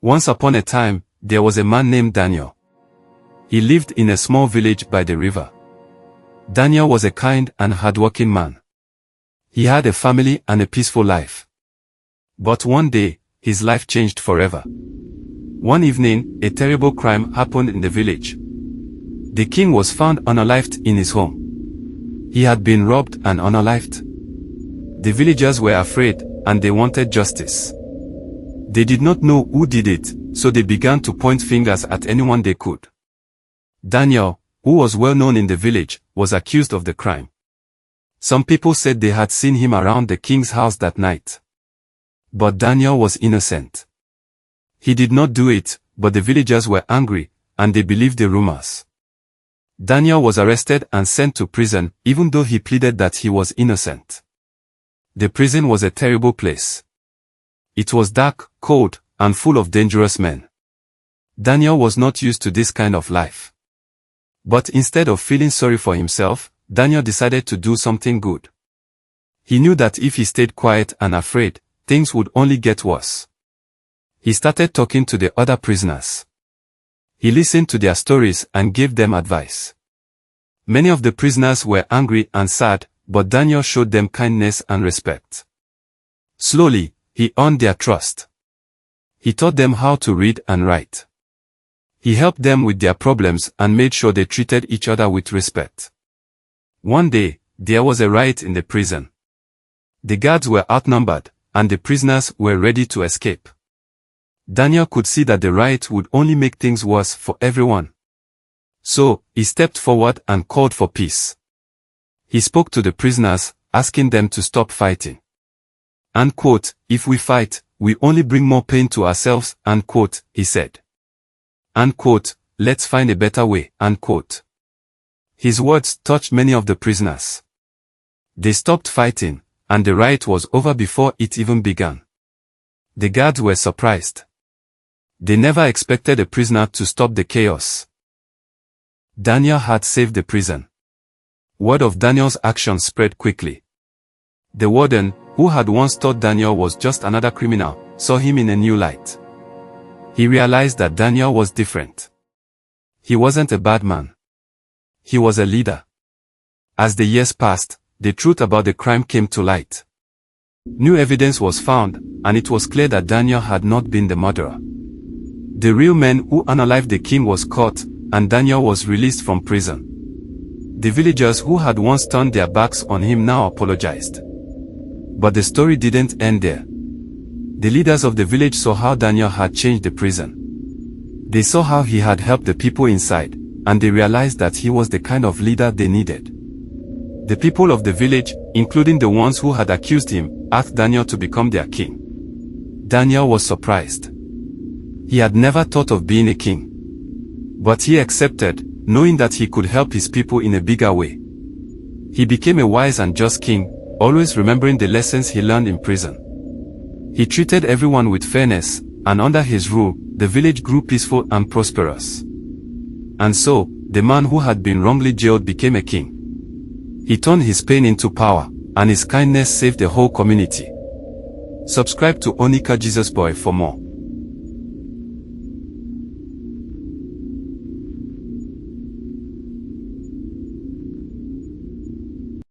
Once upon a time, there was a man named Daniel. He lived in a small village by the river. Daniel was a kind and hardworking man. He had a family and a peaceful life. But one day, his life changed forever. One evening, a terrible crime happened in the village. The king was found unalived in his home. He had been robbed and unalived. The villagers were afraid, and they wanted justice. They did not know who did it, so they began to point fingers at anyone they could. Daniel, who was well known in the village, was accused of the crime. Some people said they had seen him around the king's house that night. But Daniel was innocent. He did not do it, but the villagers were angry, and they believed the rumors. Daniel was arrested and sent to prison, even though he pleaded that he was innocent. The prison was a terrible place. It was dark, cold, and full of dangerous men. Daniel was not used to this kind of life. But instead of feeling sorry for himself, Daniel decided to do something good. He knew that if he stayed quiet and afraid, things would only get worse. He started talking to the other prisoners. He listened to their stories and gave them advice. Many of the prisoners were angry and sad, but Daniel showed them kindness and respect. Slowly, he earned their trust. He taught them how to read and write. He helped them with their problems and made sure they treated each other with respect. One day, there was a riot in the prison. The guards were outnumbered, and the prisoners were ready to escape. Daniel could see that the riot would only make things worse for everyone. So, he stepped forward and called for peace. He spoke to the prisoners, asking them to stop fighting. Unquote, "If we fight, we only bring more pain to ourselves," unquote, he said. Unquote, "Let's find a better way," unquote. His words touched many of the prisoners. They stopped fighting, and the riot was over before it even began. The guards were surprised. They never expected a prisoner to stop the chaos. Daniel had saved the prison. Word of Daniel's actions spread quickly. The warden, who had once thought Daniel was just another criminal, saw him in a new light. He realized that Daniel was different. He wasn't a bad man. He was a leader. As the years passed, the truth about the crime came to light. New evidence was found, and it was clear that Daniel had not been the murderer. The real man who unalived the king was caught, and Daniel was released from prison. The villagers who had once turned their backs on him now apologized. But the story didn't end there. The leaders of the village saw how Daniel had changed the prison. They saw how he had helped the people inside, and they realized that he was the kind of leader they needed. The people of the village, including the ones who had accused him, asked Daniel to become their king. Daniel was surprised. He had never thought of being a king. But he accepted, knowing that he could help his people in a bigger way. He became a wise and just king, always remembering the lessons he learned in prison. He treated everyone with fairness, and under his rule, the village grew peaceful and prosperous. And so, the man who had been wrongly jailed became a king. He turned his pain into power, and his kindness saved the whole community. Subscribe to Onyeka Jesusboy for more.